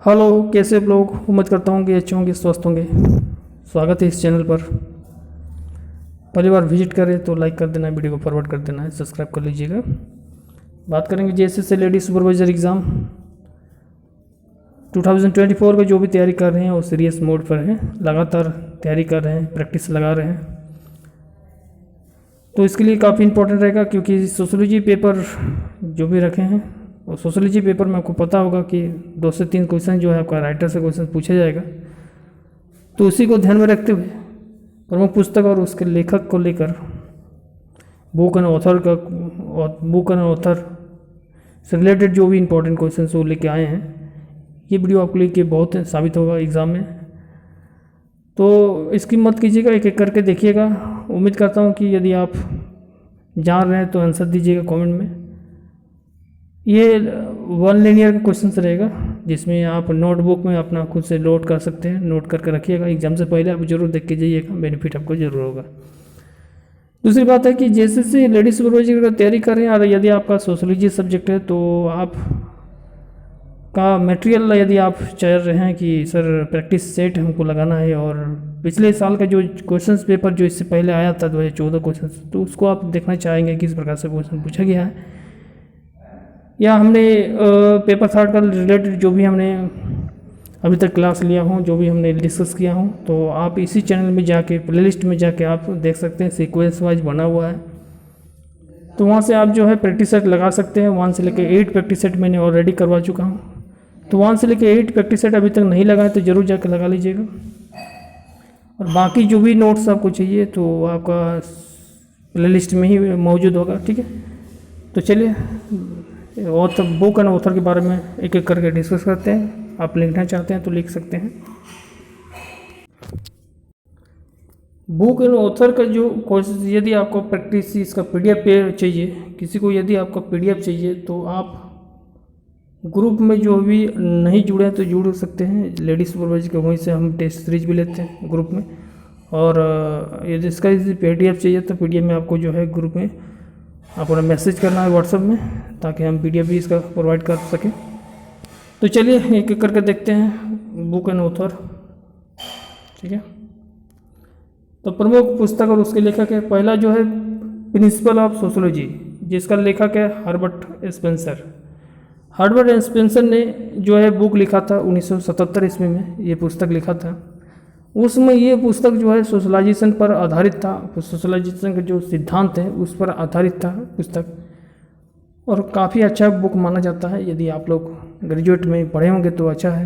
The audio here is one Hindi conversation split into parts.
हेलो, कैसे आप लोग? उम्मीद करता हूँ कि अच्छे होंगे, स्वस्थ होंगे। स्वागत है इस चैनल पर। पहली बार विजिट करें तो लाइक कर देना है, वीडियो को फॉरवर्ड कर देना है, सब्सक्राइब कर लीजिएगा। बात करेंगे जेएसएससी लेडी सुपरवाइजर एग्ज़ाम 2024 का। जो भी तैयारी कर रहे हैं वो सीरियस मोड पर है, लगातार तैयारी कर रहे हैं, प्रैक्टिस लगा रहे हैं। तो इसके लिए काफ़ी इंपॉर्टेंट रहेगा, क्योंकि सोशोलॉजी पेपर जो भी रखे हैं, और सोशोलॉजी पेपर में आपको पता होगा कि 2 से 3 क्वेश्चन जो है आपका राइटर से क्वेश्चन पूछा जाएगा। तो उसी को ध्यान में रखते हुए प्रमुख पुस्तक और उसके लेखक को लेकर बुक एंड ऑथर से रिलेटेड जो भी इंपॉर्टेंट क्वेश्चन वो लेके आए हैं। ये वीडियो आपके लिए बहुत साबित होगा एग्ज़ाम में, तो इसकी मत कीजिएगा, एक एक करके देखिएगा। उम्मीद करता हूँ कि यदि आप जान रहे हैं तो आंसर दीजिएगा कमेंट में। ये 1 लिनियर का क्वेश्चन रहेगा, जिसमें आप नोटबुक में अपना खुद से नोट कर सकते हैं, नोट करके रखिएगा। एग्जाम से पहले आप जरूर देख के जाइएगा, बेनिफिट आपको जरूर होगा। दूसरी बात है कि जैसे लेडी सुपरवाइजर का तैयारी कर रहे हैं, और यदि आपका सोशोलॉजी सब्जेक्ट है तो आप का मटेरियल यदि आप चाह रहे हैं कि सर प्रैक्टिस सेट हमको लगाना है, और पिछले साल का जो क्वेश्चंस पेपर जो इससे पहले आया था 2014 क्वेश्चन, तो उसको आप देखना चाहेंगे किस प्रकार से क्वेश्चन पूछा गया है, या हमने पेपर 3 का रिलेटेड जो भी हमने अभी तक क्लास लिया हूँ, जो भी हमने डिस्कस किया हूँ, तो आप इसी चैनल में जाके प्लेलिस्ट में जाके आप देख सकते हैं। सीक्वेंस वाइज बना हुआ है, तो वहाँ से आप जो है प्रैक्टिस सेट लगा सकते हैं। 1 से लेकर 8 प्रैक्टिस सेट मैंने ऑलरेडी करवा चुका हूँ, तो 1 से लेकर 8 प्रैक्टिस सेट अभी तक नहीं लगाए तो ज़रूर जाकर लगा लीजिएगा। और बाकी जो भी नोट्स आपको चाहिए तो आपका प्लेलिस्ट में ही मौजूद होगा, ठीक है। तो चलिए ऑथर, बुक एंड ऑथर के बारे में एक एक करके डिस्कस करते हैं। आप लिखना चाहते हैं तो लिख सकते हैं। बुक एंड ऑथर का जो कोर्स, यदि आपको प्रैक्टिस इसका PDF चाहिए, किसी को यदि आपका PDF चाहिए, तो आप ग्रुप में जो भी नहीं जुड़े हैं तो जुड़ सकते हैं। लेडी सुपरवाइजर के वहीं से हम टेस्ट सीरीज भी लेते हैं ग्रुप में। और यदि इसका PDF चाहिए तो PDF में आपको जो है ग्रुप में आपको मैसेज करना है व्हाट्सएप में, ताकि हम PDF भी इसका प्रोवाइड कर सकें। तो चलिए एक एक करके देखते हैं बुक एंड ऑथर, ठीक है। तो प्रमुख पुस्तक और उसके लेखक है, पहला जो है प्रिंसिपल ऑफ सोशोलॉजी, जिसका लेखक है हर्बर्ट स्पेंसर। हर्बर्ट स्पेंसर ने जो है बुक लिखा था 1977 ईस्वी में, ये पुस्तक लिखा था। उसमें ये पुस्तक जो है सोशलाइजेशन पर आधारित था। सोशलाइजेशन के जो सिद्धांत हैं उस पर आधारित था पुस्तक, और काफ़ी अच्छा बुक माना जाता है। यदि आप लोग ग्रेजुएट में पढ़े होंगे तो अच्छा है,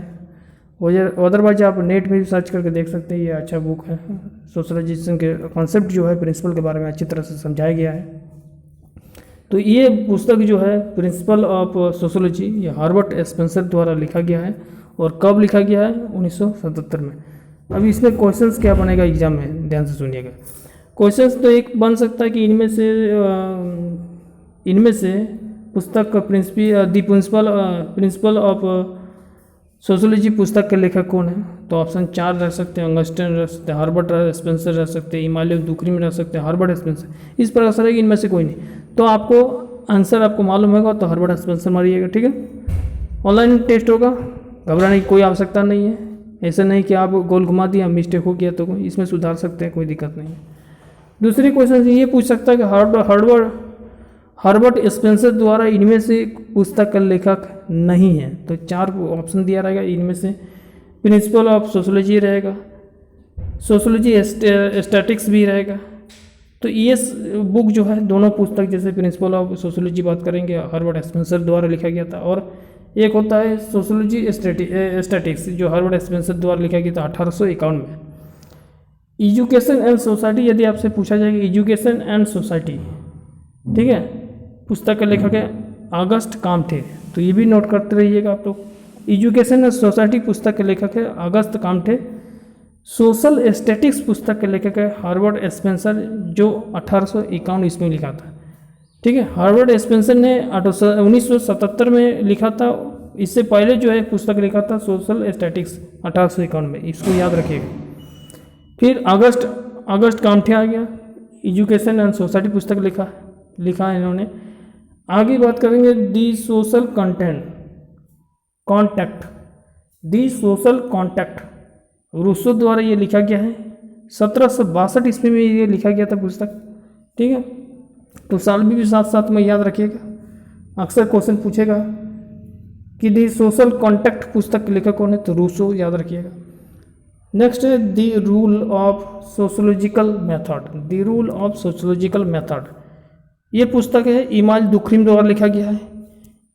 अदरवाइज आप नेट में भी सर्च करके देख सकते हैं। ये अच्छा बुक है। सोशलाइजेशन के कॉन्सेप्ट जो है प्रिंसिपल के बारे में अच्छी तरह से समझाया गया है। तो ये पुस्तक जो है प्रिंसिपल ऑफ सोशोलॉजी, ये हर्बर्ट स्पेंसर द्वारा लिखा गया है। और कब लिखा गया है? 1977 में। अब इसमें क्वेश्चंस क्या बनेगा एग्जाम में, ध्यान से सुनिएगा। क्वेश्चंस तो एक बन सकता है कि इनमें से पुस्तक का प्रिंसिपल ऑफ सोशोलॉजी पुस्तक के लेखक कौन है? तो ऑप्शन 4 रह सकते हैं, ऑगस्टिन रह सकते हैं, हर्बर्ट स्पेंसर रह सकते हैं, इमानुएल दुक्री रह सकते हैं, हर्बर्ट स्पेंसर। इस प्रकार से रहेगी, इनमें से कोई नहीं। तो आपको आंसर आपको मालूम होगा तो हर्बर्ट स्पेंसर मारिएगा, ठीक है। ऑनलाइन टेस्ट होगा, घबराने की कोई आवश्यकता नहीं है। ऐसा नहीं कि आप गोल घुमा दिया, मिस्टेक हो गया तो इसमें सुधार सकते हैं, कोई दिक्कत नहीं है। दूसरी क्वेश्चन ये पूछ सकता है कि हर्बर्ट स्पेंसर द्वारा इनमें से पुस्तक का लेखक नहीं है, तो 4 ऑप्शन दिया रहेगा। इनमें से प्रिंसिपल ऑफ सोशोलॉजी रहेगा, सोशोलॉजी स्टैटिक्स भी रहेगा। तो ये बुक जो है, दोनों पुस्तक, जैसे प्रिंसिपल ऑफ सोशोलॉजी बात करेंगे हर्बर्ट स्पेंसर द्वारा लिखा गया था, और एक होता है सोशोलॉजी स्टैटिक्स जो हर्बर्ट स्पेंसर द्वारा लिखा गया था 1851 में। एजुकेशन एंड सोसाइटी, यदि आपसे पूछा जाएगा एजुकेशन एंड सोसाइटी, ठीक है, पुस्तक का लेखक है अगस्ट काम्टे, तो ये भी नोट करते रहिएगा आप लोग। एजुकेशन एंड सोसाइटी पुस्तक के लेखक है अगस्त काम्टे। सोशल स्टैटिक्स पुस्तक के लेखक है हर्बर्ट स्पेंसर, जो 1851 ईस्वी में लिखा था, ठीक है। हर्बर्ट स्पेंसर ने 1977 में लिखा था। इससे पहले जो है पुस्तक लिखा था सोशल स्टैटिक्स 1851 में, इसको याद रखिएगा। फिर अगस्त काम्टे आ गया, एजुकेशन एंड सोसाइटी पुस्तक लिखा है इन्होंने। आगे बात करेंगे दी सोशल कॉन्टैक्ट, दी सोशल कॉन्टैक्ट, रूसो द्वारा ये लिखा गया है। 1762 ईस्वी में ये लिखा गया था पुस्तक, ठीक है। तो साल भी साथ साथ में याद रखिएगा, अक्सर क्वेश्चन पूछेगा कि दी सोशल कॉन्टैक्ट पुस्तक के लेखक कौन है, तो रूसो याद रखिएगा। नेक्स्ट है the rule of sociological method, the rule of sociological method, ये पुस्तक है इमाल दुखरिम द्वारा लिखा गया है।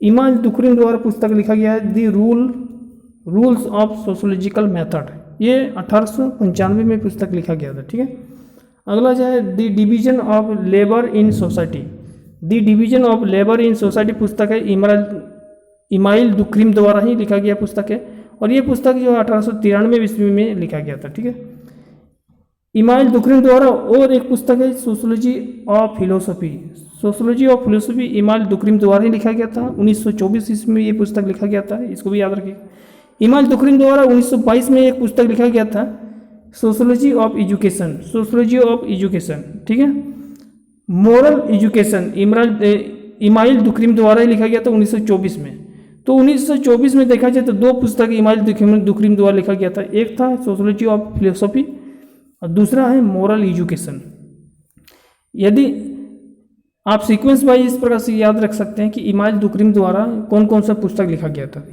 इमाल दुखरिम द्वारा पुस्तक लिखा गया है दी रूल्स ऑफ सोशोलॉजिकल मेथड, ये 1895 में पुस्तक लिखा गया था, ठीक है। अगला जो है the division of labour in society, the division of labour in society पुस्तक है इमाइल दुखरिम द्वारा ही लिखा गया पुस्तक है, और ये पुस्तक जो 1893 ईस्वी में लिखा गया था, ठीक है। इमाइल दुखरिम द्वारा और एक पुस्तक है sociology of philosophy, sociology of philosophy Emile Durkheim द्वारा ही लिखा गया था। 1924 ईस्वी में ये पुस्तक लिखा गया था, इसको भी याद रखिए। इमाइल दुखरिम द्वारा 1922 में एक पुस्तक लिखा गया था sociology of education, sociology of education, ठीक है। मोरल एजुकेशन इमाइल दुखरिम द्वारा ही लिखा गया था 1924 में। तो 1924 में देखा जाए तो दो पुस्तक इमाइल दुखरिम द्वारा लिखा गया था, एक था सोशोलॉजी ऑफ फिलोसफी और दूसरा है मोरल एजुकेशन। यदि आप सीक्वेंस वाइज इस प्रकार से याद रख सकते हैं कि इमाइल दुखरिम द्वारा कौन कौन सा पुस्तक लिखा गया था।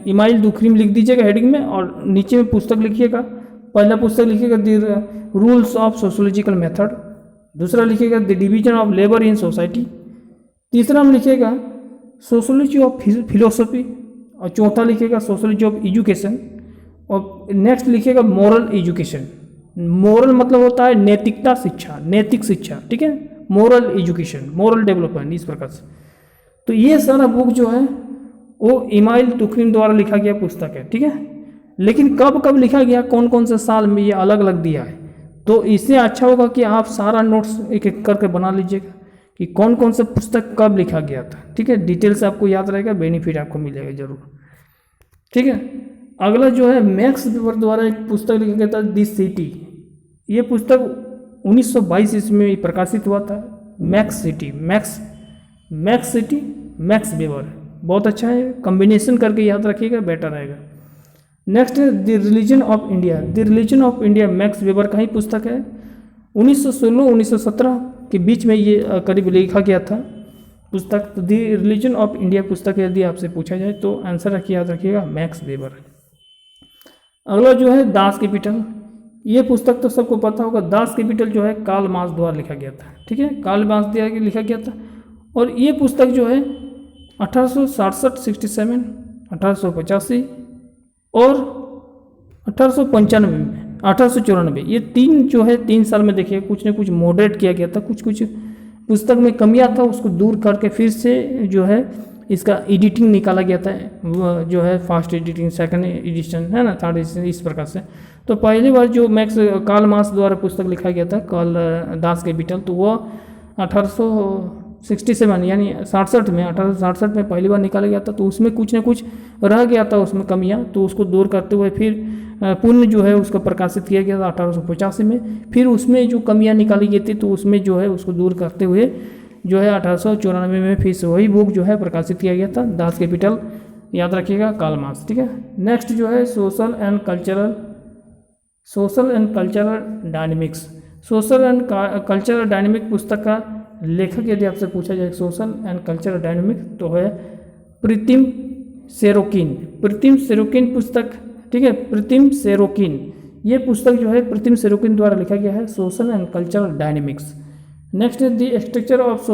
इमाइल दुखरिम लिख दीजिएगा हेडिंग में, और नीचे में पुस्तक लिखिएगा। पहला पुस्तक लिखिएगा the rules of sociological method, दूसरा लिखिएगा the division of labour in society, तीसरा में लिखिएगा सोशोलॉजी ऑफ फिलोसफी, और चौथा लिखिएगा सोशोलॉजी ऑफ एजुकेशन, और नेक्स्ट लिखिएगा मोरल एजुकेशन। मोरल मतलब होता है नैतिकता शिक्षा, नैतिक शिक्षा, ठीक है। मोरल एजुकेशन, मोरल डेवलपमेंट, इस प्रकार से। तो ये सारा बुक जो है वो इमाइल दुखरिम द्वारा लिखा गया पुस्तक है, ठीक है। लेकिन कब कब लिखा गया, कौन कौन से साल में, ये अलग अलग दिया है। तो इससे अच्छा होगा कि आप सारा नोट्स एक एक करके बना लीजिएगा कि कौन कौन सा पुस्तक कब लिखा गया था, ठीक है। डिटेल से आपको याद रहेगा, बेनिफिट आपको मिलेगा जरूर, ठीक है। अगला जो है मैक्स वेबर द्वारा एक पुस्तक लिखा गया था दी सिटी, ये पुस्तक 1922 ईस्वी में प्रकाशित हुआ था। मैक्स सिटी, मैक्स वेबर, बहुत अच्छा है, कॉम्बिनेशन करके याद रखिएगा, बेटर रहेगा। नेक्स्ट है the religion of India, the religion of India max weber का ही पुस्तक है। 1916-1917 के बीच में ये करीब लिखा गया था पुस्तक। तो द रिलीजन ऑफ इंडिया पुस्तक यदि आपसे पूछा जाए तो आंसर रखिए, याद रखिएगा मैक्स वेबर। अगला जो है दास कैपिटल, ये पुस्तक तो सबको पता होगा। दास कैपिटल जो है कार्ल मार्क्स द्वारा लिखा गया था, ठीक है, कार्ल मार्क्स द्वारा लिखा गया था। और ये पुस्तक जो है 1867, 1885 और 1894, ये तीन जो है 3 साल में देखिए कुछ न कुछ मॉडरेट किया गया था, कुछ कुछ पुस्तक में कमियां था, उसको दूर करके फिर से जो है इसका एडिटिंग निकाला गया था, जो है फर्स्ट एडिटिंग, सेकंड एडिशन है ना, थर्ड एडिशन, इस प्रकार से। तो पहली बार जो कार्ल मार्क्स द्वारा पुस्तक लिखा गया था कार्ल दास कैपिटल, तो वो 1867 यानी 1867 में पहली बार निकाला गया था। तो उसमें कुछ न कुछ रह गया था, उसमें कमियां, तो उसको दूर करते हुए फिर पुनः जो है उसको प्रकाशित किया गया था 1885 में। फिर उसमें जो कमियां निकाली गई थी तो उसमें जो है उसको दूर करते हुए जो है 1894 में फिर से वही बुक जो है प्रकाशित किया गया था, दास कैपिटल, याद रखिएगा कार्ल मार्क्स, ठीक है। नेक्स्ट जो है social and cultural dynamics, social and cultural dynamic पुस्तक का लेखक यदि आपसे पूछा जाए सोशल एंड कल्चरल डायनेमिक तो है प्रीतिम सेरोकिन पुस्तक, ठीक है, प्रीतिम सेरोकिन, ये पुस्तक जो है प्रीतिम सेरोकिन द्वारा लिखा गया है, social and cultural dynamics. Next है the structure of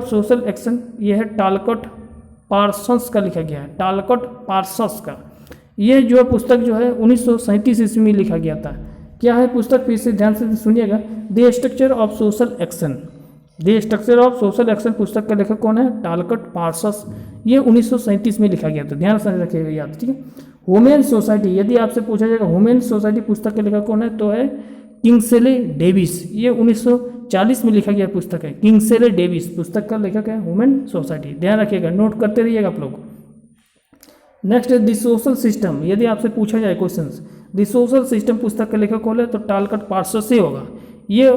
social action, ये है टालकट पार्सन्स का लिखा गया है, टालकट पार्सन्स का। ये जो पुस्तक जो है 1937 ईस्वी में लिखा गया था। क्या है पुस्तक, फिर से ध्यान से सुनिएगा, the structure of social action, the structure of social action पुस्तक का लेखक कौन है, टालकट पार्सन्स, ये 1937 में लिखा गया था, ध्यान से रखिएगा याद, ठीक है। वुमेन सोसाइटी, यदि आपसे पूछा जाएगा वुमेन सोसाइटी पुस्तक के लेखक कौन है तो है किंग्सले डेविस, ये 1940 में लिखा गया पुस्तक है, किंग्सले डेविस पुस्तक का लेखक है, वुमेन सोसाइटी, ध्यान रखिएगा, नोट करते रहिएगा आप लोग। नेक्स्ट है द सोशल सिस्टम, यदि आपसे पूछा जाए क्वेश्चंस, द सोशल सिस्टम पुस्तक का लेखक कौन है तो टालकट पार्सन्स से होगा। ये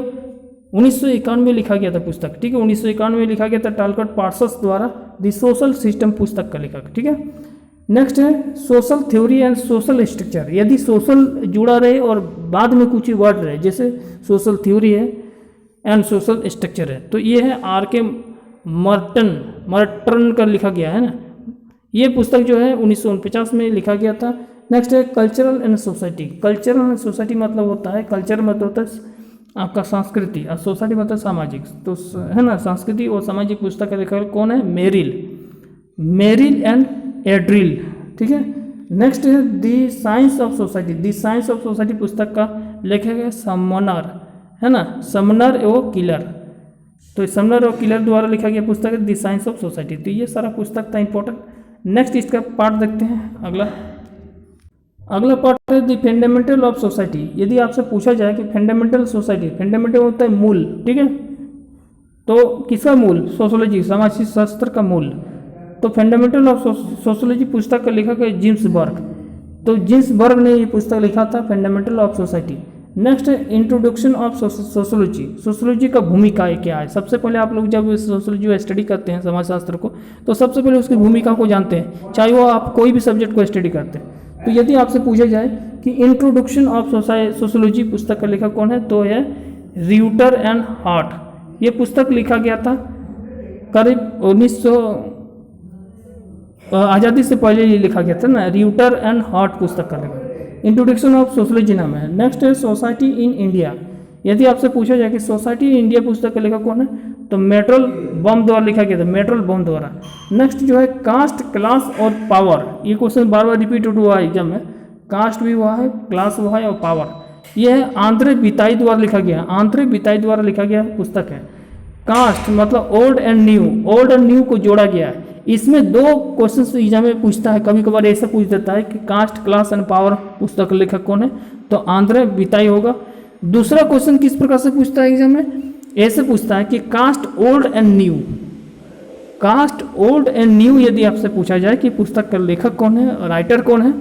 1991 में लिखा गया था पुस्तक, ठीक है, 1991 में लिखा गया था टालकट पार्सन्स द्वारा, द सोशल सिस्टम पुस्तक का लेखक, ठीक है। नेक्स्ट है social theory and social structure. यदि सोशल जुड़ा रहे और बाद में कुछ वर्ड रहे, जैसे सोशल थ्योरी है एंड सोशल स्ट्रक्चर है, तो ये है R.K. मर्टन का लिखा गया है ना। ये पुस्तक जो है 1949 में लिखा गया था। नेक्स्ट है cultural and society. Cultural and society मतलब होता है, कल्चर मतलब होता है आपका संस्कृति और सोसाइटी मतलब सामाजिक, तो है ना, संस्कृति और सामाजिक पुस्तक का लेखक कौन है? मेरिल एंड एड्रिल, ठीक है। नेक्स्ट है the science of society. The science of society पुस्तक का लेखक है समनर, है ना, समनर ओ किलर। तो समनर और किलर द्वारा लिखा गया पुस्तक है दी साइंस ऑफ सोसाइटी। तो ये सारा पुस्तक था इंपॉर्टेंट। नेक्स्ट इसका पार्ट देखते हैं। अगला पार्ट है द फंडामेंटल ऑफ सोसाइटी। यदि आपसे पूछा जाए कि फंडामेंटल सोसाइटी, फंडामेंटल होता है मूल, ठीक है, तो किसका मूल? सोशोलॉजी, समाज शास्त्र का मूल। तो फंडामेंटल ऑफ सोशोलॉजी पुस्तक का लेखक है जेम्स बर्ग। तो जेम्स बर्ग ने ये पुस्तक लिखा था फंडामेंटल ऑफ सोसाइटी। नेक्स्ट है इंट्रोडक्शन ऑफ सोशोलॉजी। सोशोलॉजी का भूमिका क्या है? सबसे पहले आप लोग जब सोशोलॉजी स्टडी करते हैं समाजशास्त्र को, तो सबसे पहले उसकी भूमिका को जानते हैं, चाहे वो आप कोई भी सब्जेक्ट को स्टडी करते हैं। तो यदि आपसे पूछा जाए कि इंट्रोडक्शन ऑफ सोशोलॉजी पुस्तक का लेखक कौन है, तो है रियूटर एंड हार्ट। ये पुस्तक लिखा गया था करीब 1900 आज़ादी से पहले ये लिखा गया था ना, रियूटर एंड हार्ट पुस्तक का लेखक। इंट्रोडक्शन ऑफ सोशोलॉजी नाम है। नेक्स्ट है सोसाइटी इन इंडिया। यदि आपसे पूछा जाए कि सोसाइटी इन इंडिया पुस्तक का लेखक कौन है, तो मेट्रोल बम द्वारा लिखा गया था, मेट्रोल बम द्वारा। नेक्स्ट जो है कास्ट, क्लास और पावर। ये क्वेश्चन बार बार रिपीट हुआ है एग्जाम में, कास्ट भी हुआ है, क्लास हुआ है और पावर। ये है आंद्रे बिताई द्वारा लिखा गया, आंद्रे बिताई द्वारा लिखा गया पुस्तक है। कास्ट मतलब old and new, old and new को जोड़ा गया है। इसमें दो क्वेश्चन एग्जाम में पूछता है, कभी कभार ऐसा पूछ देता है कि कास्ट, क्लास एंड पावर पुस्तक का लेखक कौन है, तो आंद्रे बिताई होगा। दूसरा क्वेश्चन किस प्रकार से पूछता है एग्जाम में? ऐसे पूछता है कि cast old and new, cast old and new यदि आपसे पूछा जाए कि पुस्तक का लेखक कौन है, राइटर कौन है,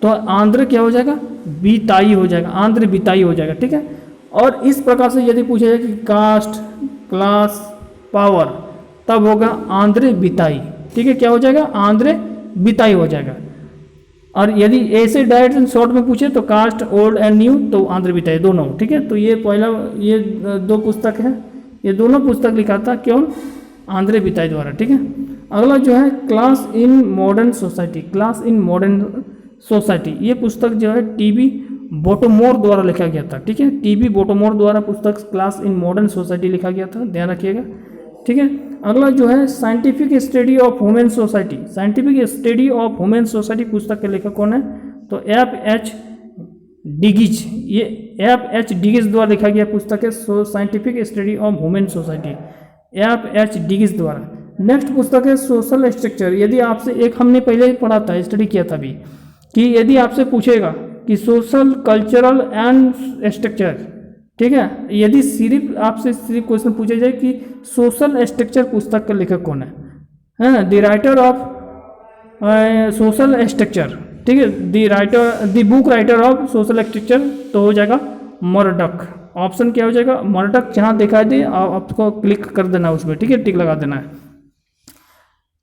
तो आंध्र क्या हो जाएगा? बिताई हो जाएगा, आंध्र बिताई हो जाएगा, ठीक है। और इस प्रकार से यदि पूछा जाए कि कास्ट, क्लास, पावर, तब होगा आंध्र बिताई, ठीक है। क्या हो जाएगा? आंध्र बिताई हो जाएगा। और यदि ऐसे डायरेक्ट शॉर्ट में पूछे तो कास्ट ओल्ड एंड न्यू, तो आंध्र बिताई, दोनों, ठीक है। तो ये पहला, ये दो पुस्तक है, ये दोनों पुस्तक लिखा था क्यों? आंध्र बिताई द्वारा, ठीक है। अगला जो है class in modern society, class in modern society. ये पुस्तक जो है टीबी बोटोमोर द्वारा लिखा गया था, ठीक है। टीबी बोटोमोर द्वारा पुस्तक क्लास इन मॉडर्न सोसाइटी लिखा गया था, ध्यान रखिएगा, ठीक है। अगला जो है scientific study of human society. Scientific study of human society पुस्तक के लेखक कौन है, तो F.H. डिगिज। ये F.H. डिगिज द्वारा लिखा गया पुस्तक है scientific study of human society, F.H. डिगिज द्वारा। नेक्स्ट पुस्तक है सोशल स्ट्रक्चर। यदि आपसे एक हमने पहले ही पढ़ा था, स्टडी किया था अभी, कि यदि आपसे पूछेगा कि सोशल, कल्चरल एंड स्ट्रक्चर, ठीक है, यदि आपसे सिर्फ क्वेश्चन पूछा जाए कि सोशल स्ट्रक्चर पुस्तक का लेखक कौन है ना, the writer of social structure, ठीक है, the book writer of social structure, तो हो जाएगा मर्डॉक। ऑप्शन क्या हो जाएगा? मर्डॉक। जहाँ दिखाई दे आपको क्लिक कर देना उस पर, ठीक है, टिक लगा देना है।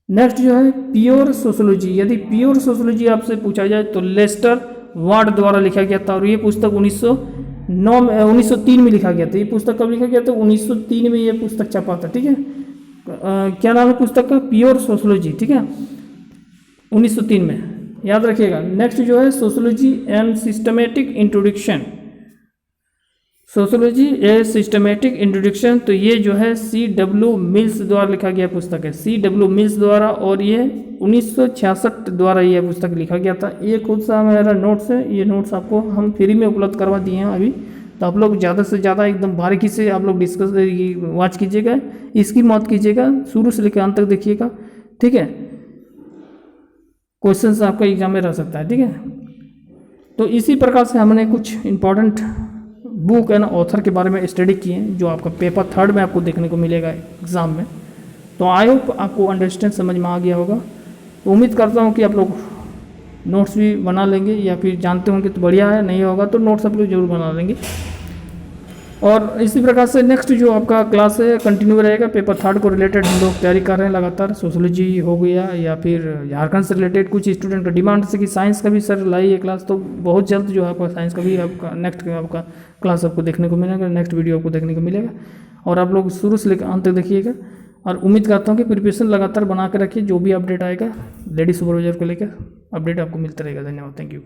नेक्स्ट जो है प्योर सोशोलॉजी। यदि प्योर सोशोलॉजी आपसे पूछा जाए तो लेस्टर वार्ड द्वारा लिखा गया था, और ये पुस्तक 1903 में लिखा गया था। ये पुस्तक कब लिखा गया था? 1903 में ये पुस्तक छपा था, ठीक है। क्या नाम है पुस्तक का? प्योर सोशोलॉजी, ठीक है, 1903 में, याद रखिएगा। नेक्स्ट जो है sociology and systematic introduction, sociology a systematic introduction. तो ये जो है C.W. मिल्स द्वारा लिखा गया पुस्तक है, C.W. मिल्स द्वारा, और ये 1966 द्वारा ये पुस्तक लिखा गया था। ये खुद सा मेरा नोट्स है, ये नोट्स आपको हम फ्री में उपलब्ध करवा दिए हैं अभी, तो आप लोग ज़्यादा से ज़्यादा एकदम बारीकी से आप लोग डिस्कस वॉच कीजिएगा, इसकी मत कीजिएगा, शुरू से लेकर अंत तक देखिएगा, ठीक है। क्वेश्चन आपका एग्जाम में रह सकता है, ठीक है। तो इसी प्रकार से हमने कुछ इंपॉर्टेंट बुक एंड ऑथर के बारे में स्टडी किए, जो आपका पेपर 3 में आपको देखने को मिलेगा एग्ज़ाम में। तो आई होप आपको अंडरस्टैंड समझ में आ गया होगा। तो उम्मीद करता हूँ कि आप लोग नोट्स भी बना लेंगे, या फिर जानते होंगे तो बढ़िया है, नहीं होगा तो नोट्स आप लोग जरूर बना लेंगे। और इसी प्रकार से नेक्स्ट जो आपका क्लास है कंटिन्यू रहेगा। पेपर थर्ड को रिलेटेड हम लोग तैयारी कर रहे हैं लगातार। सोशोलॉजी हो गया या फिर झारखंड से रिलेटेड कुछ स्टूडेंट का डिमांड से कि साइंस का भी सर लाइए क्लास, तो बहुत जल्द जो है आपका साइंस का भी आपका नेक्स्ट आपका क्लास आपको देखने को मिलेगा, नेक्स्ट वीडियो आपको देखने को मिलेगा। और आप लोग शुरू से लेकर अंत तक देखिएगा और उम्मीद करता हूँ कि प्रिपरेशन लगातार बना के रखिए। जो भी अपडेट आएगा लेडी सुपरवाइजर को लेकर अपडेट आपको मिलता रहेगा। धन्यवाद, थैंक यू।